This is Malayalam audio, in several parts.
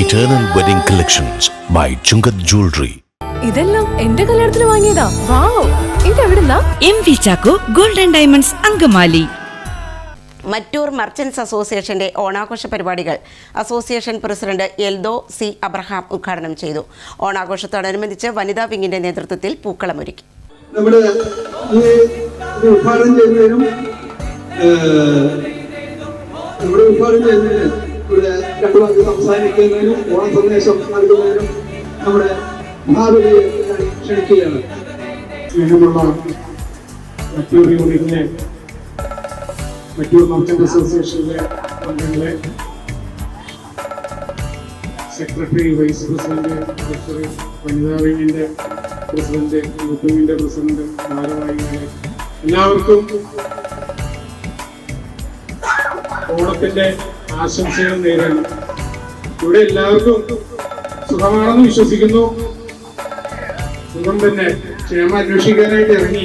Eternal Wedding Collections by Chungat Jewelry. ഇതെല്ലാം എന്റെ കല്യാണത്തിന് വാങ്ങിയതാ. വാവ്, ഇതെവിടുന്നാ? MV Chacko golden diamonds Angamaly. Mattoor merchants അസോസിയേഷന്റെ ഓണാഘോഷ പരിപാടികൾ association president Eldho C Abraham ഉദ്ഘാടനം ചെയ്തു. ഓണാഘോഷത്തോടനുബന്ധിച്ച് വനിതാ വിങ്ങിന്റെ നേതൃത്വത്തിൽ പൂക്കളമൊരുക്കി. നമ്മുടെ ഉദ്ഘാടനം ചെയ്യുന്നതിനും ഇവിടെ രണ്ടു വാക്ക് സംസാരിക്കുന്നതിനും ഓണ സന്ദേശം നൽകുന്നതിനും നമ്മുടെ മഹാബലിയെ ക്ഷണിക്കുകയാണ്. സ്നേഹമുള്ള മറ്റൂർ യൂണിറ്റിലെ മറ്റൂർ മർച്ചന്റ് അസോസിയേഷനിലെ അംഗങ്ങളെ, സെക്രട്ടറി, വൈസ് പ്രസിഡന്റ്, ട്രഷറർ, വനിതാ വിങ്ങിന്റെ പ്രസിഡന്റ്, യൂത്ത് വിങ്ങിന്റെ പ്രസിഡന്റ്, ഭാരവാഹികളെ എല്ലാവർക്കും ഓണത്തിന്റെ ആശംസകൾ നേരുന്നു. ഇവിടെ എല്ലാവർക്കും സുഖമാണെന്ന് വിശ്വസിക്കുന്നു. സുഖം തന്നെ. ക്ഷേമം അന്വേഷിക്കാനായിട്ട് ഇറങ്ങി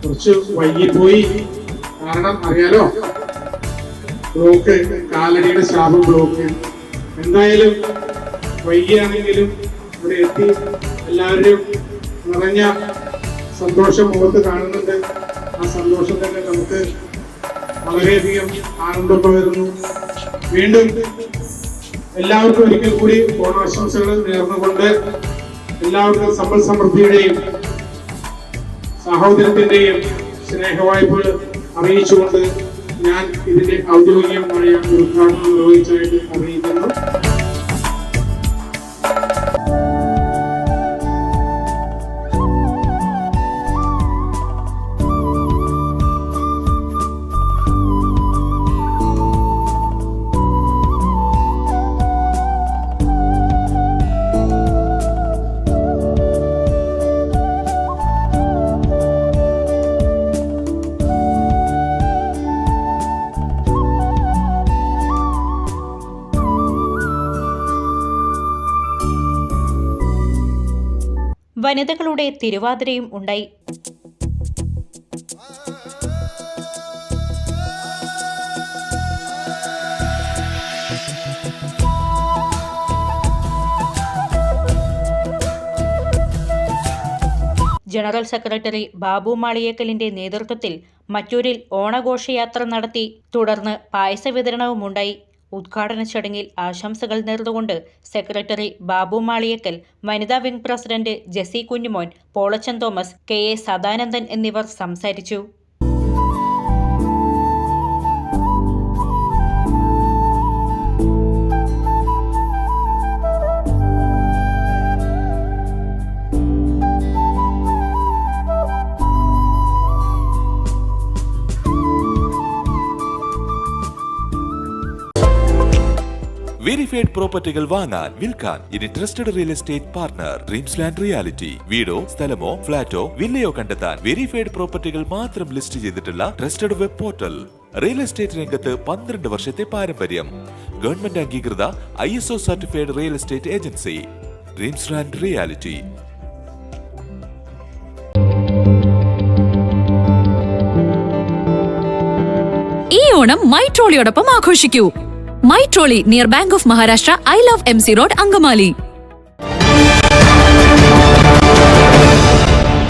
കുറച്ച് വൈകിപ്പോയി. കാരണം അറിയാലോ, ബ്ലോക്ക്, കാലടിയുടെ ശാപം ബ്ലോക്ക്. എന്തായാലും വൈകിയാണെങ്കിലും ഇവിടെ എത്തി എല്ലാവരുടെയും നിറഞ്ഞ സന്തോഷം മുഖത്ത് കാണുന്നുണ്ട്. ആ സന്തോഷം തന്നെ നമുക്ക് വളരെയധികം ആനന്ദം പകരുന്നു. വീണ്ടും എല്ലാവർക്കും ഒരിക്കൽ കൂടി ഓണാശംസകൾ നേർന്നുകൊണ്ട് എല്ലാവർക്കും സമ്പൽ സമൃദ്ധിയുടെയും സഹോദരത്തിന്റെയും സ്നേഹവായ്പകൾ അറിയിച്ചുകൊണ്ട് ഞാൻ ഇതിന്റെ ഔദ്യോഗികമായ ഉദ്ഘാടനം നിർവഹിച്ചതായിട്ട് അറിയിക്കുന്നു. വനിതകളുടെ തിരുവാതിരയും ഉണ്ടായി. ജനറൽ സെക്രട്ടറി ബാബു മാളിയേക്കലിന്റെ നേതൃത്വത്തിൽ മറ്റൂരിൽ ഓണഘോഷയാത്ര നടത്തി. തുടർന്ന് പായസ വിതരണവുമുണ്ടായി. ഉദ്ഘാടന ചടങ്ങിൽ ആശംസകൾ നേർന്നുകൊണ്ട് സെക്രട്ടറി ബാബു മാളിയേക്കൽ, വനിതാ wing president Jessy Kunjumon, Polachan Thomas, KA Sadanandan എന്നിവർ സംസാരിച്ചു. വെരിഫൈഡ് പ്രോപ്പർട്ടികൾ വാങ്ങാൻ, വിൽക്കാൻ ഇനി trusted real estate partner Dreams land Realty. വീടോ സ്ഥലമോ ഫ്ളാറ്റോ വില്ലയോ കണ്ടെത്താൻ വെരിഫൈഡ് പ്രോപ്പർട്ടികൾ മാത്രം ലിസ്റ്റ് ചെയ്തിട്ടുള്ള trusted web portal. Real estate രംഗത്ത് 12 വർഷത്തെ പാരമ്പര്യം. ഗവൺമെന്റ് അംഗീകൃത ISO certified real estate agency dreams land reality. ഈ ഓണം മൈട്രോളിയോടൊപ്പം ആഘോഷിക്കൂ. മൈട്രോളി near bank of Maharashtra, I Love MC Road, Angamaly.